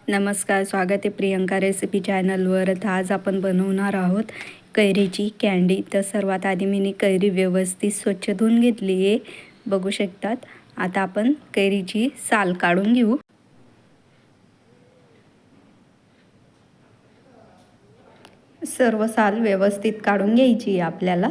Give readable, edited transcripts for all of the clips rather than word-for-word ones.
नमस्कार, स्वागत आहे प्रियंका रेसिपी चॅनलवर. तर आज आपण बनवणार आहोत कैरीची कँडी. तर सर्वात आधी मी कैरी व्यवस्थित स्वच्छ धुवून घेतली आहे, बघू शकतात. आता आपण कैरीची साल काढून घेऊ. सर्व साल व्यवस्थित काढून घ्यायची आहे आपल्याला.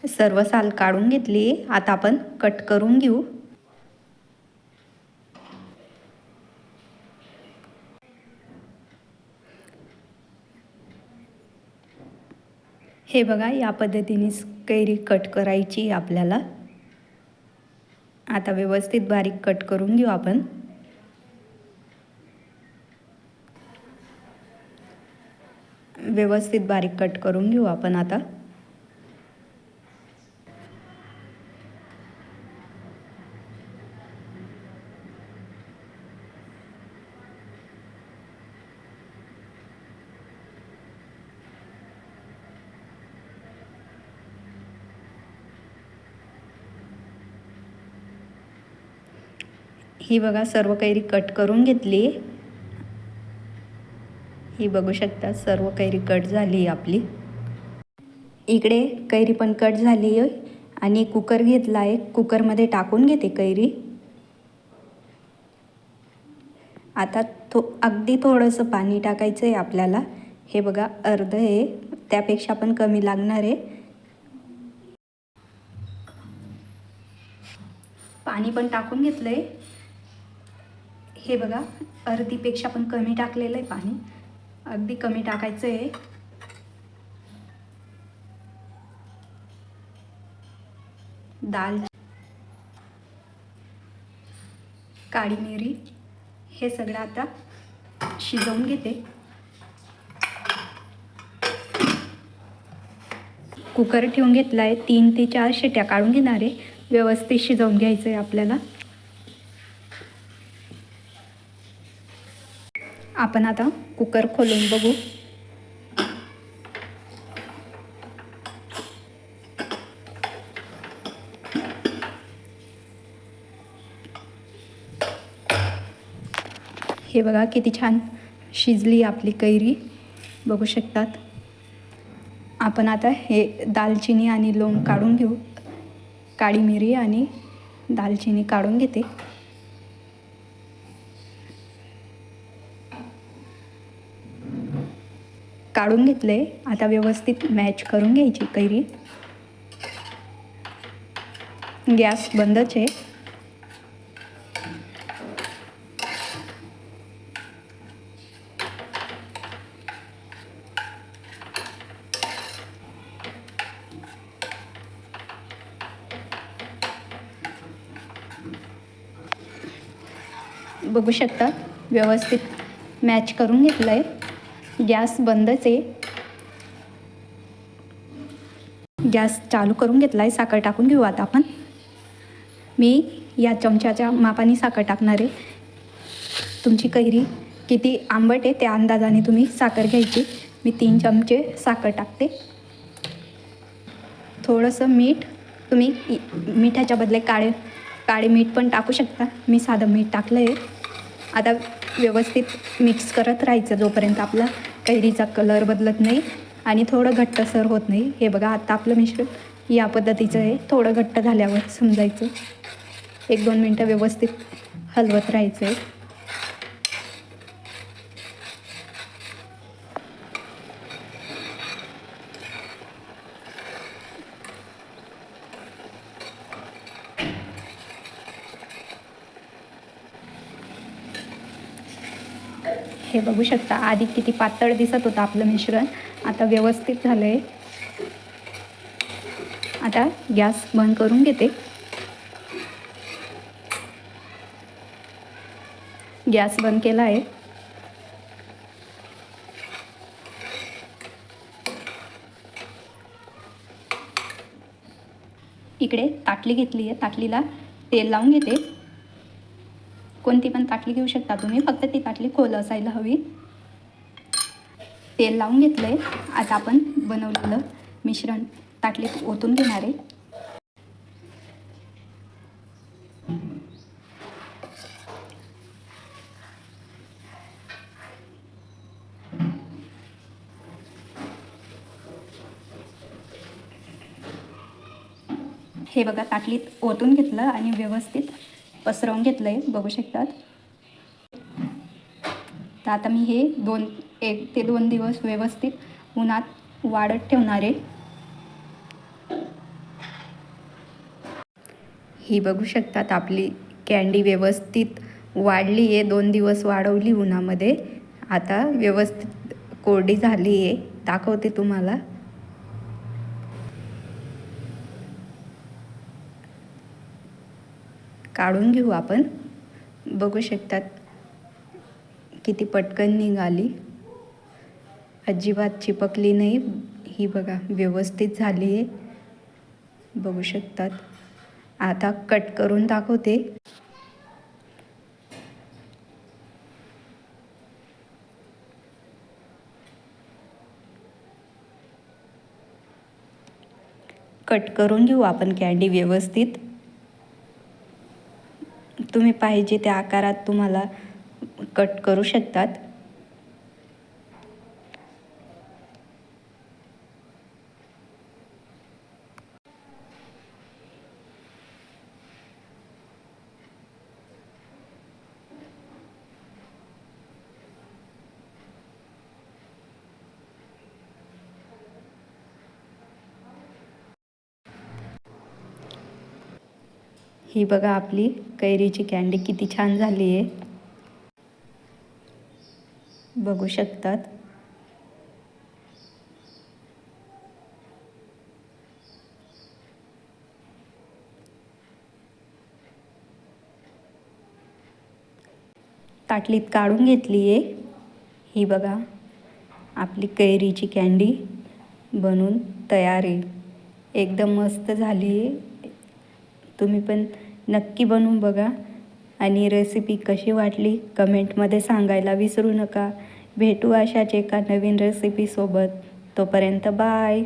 सर्व साल काढून घेतली. आता आपण कट करून घेऊ. हे बघा, या पद्धतीने कैरी कट करायची आपल्याला. आता व्यवस्थित बारीक कट करून घेऊ आपण. व्यवस्थित बारीक कट करून घेऊ आपण आता. ही बघा, सर्व कैरी कट करून घेतली. ही बघू शकता, सर्व कैरी कट झाली आपली. इकडे कैरी पण कट झाली आहे आणि कुकर घेतला आहे. कुकरमध्ये टाकून घेते कैरी. आता अगदी थोडंसं पाणी टाकायचं आहे आपल्याला. हे बघा, अर्ध आहे, त्यापेक्षा पण कमी लागणार आहे. पाणी पण टाकून घेतलं आहे. हे बघा, अर्धीपेक्षा पण कमी टाकलेलं आहे पाणी. अगदी कमी टाकायचं आहे. दाल, काळी मिरी हे सगळं आता शिजवून घेते. कुकर ठेवून घेतला आहे. 3 ते 4 शिट्या काढून घेणार आहे. व्यवस्थित शिजवून घ्यायचं आहे आपल्याला. आपण आता कुकर खोलून बघू. हे बघा, किती छान शिजली आपली कैरी, बघू शकतात. आपण आता हे दालचिनी आणि लवंग काढून घेऊ. काळी मिरी आणि दालचिनी काढून घेते. काढून घेतले. आता व्यवस्थित मॅच करून घ्यायची कैरी. गॅस बंदच आहे. बघू शकता, व्यवस्थित मॅच करून घेतलं आहे. गॅस बंदच आहे. गॅस चालू करून घेतला आहे. साखर टाकून घेऊ आता आपण. मी या चमच्याच्या मापाने साखर टाकणार आहे. तुमची कैरी किती आंबट आहे त्या अंदाजाने तुम्ही साखर घ्यायची. मी 3 चमचे साखर टाकते. थोडंसं मीठ, तुम्ही मिठाच्या बदले काळे मीठ पण टाकू शकता. मी साधं मीठ टाकलं आहे. आता व्यवस्थित मिक्स करत राहायचं जोपर्यंत आपला कैरीचा कलर बदलत नाही आणि थोडं घट्टसर होत नाही. हे बघा, आता आपलं मिश्रण या पद्धतीचं आहे. थोडं घट्ट झाल्यावर समजायचं. 1-2 मिनटं व्यवस्थित हलवत राहायचं आहे. हे बघू शकता, आधी किती पातळ दिसत होतं आपलं मिश्रण. आता व्यवस्थित झालं आहे. आता गॅस बंद करून घेते. गॅस बंद केला आहे. इकडे ताटली घेतली आहे. ताटलीला तेल लावून घेते. कोणती पण ताटली घेऊ शकता तुम्ही, फक्त ती ताटली खोल असायला हवी. तेल लावून घेतलं आहे. आता आपण बनवलेलं मिश्रण ताटलीत ओतून घेणार आहे. हे बघा ताटलीत ओतून घेतलं आणि व्यवस्थित पसरवून घेतलं आहे, बघू शकतात. तर आता मी हे 1 ते 2 दिवस व्यवस्थित उन्हात वाळत ठेवणार आहे. ही बघू शकतात आपली कँडी व्यवस्थित वाढली आहे. 2 दिवस वाळवली उन्हामध्ये. आता व्यवस्थित कोरडी झाली आहे. दाखवते तुम्हाला. काढून घेऊ आपण. बघू शकतात किती पटकन निघाली, अजिबात चिपकली नाही. ही बघा व्यवस्थित झाली आहे, बघू शकतात. आता कट करून दाखवते. कट करून घेऊ आपण कँडी व्यवस्थित. तुम्ही पाहिजे त्या आकारात तुम्हाला कट करू शकतात. ही बघा आपली कैरीची कँडी किती छान झाली आहे, बघू शकतात. ताटलीत काढून घेतली आहे. ही बघा आपली कैरीची कँडी बनून तयार आहे. एकदम मस्त झाली आहे. तुम्ही पण नक्की बनवून बघा आणि रेसिपी कशी वाटली कमेंटमध्ये सांगायला विसरू नका. भेटू अशाच एका नवीन रेसिपीसोबत. तोपर्यंत बाय.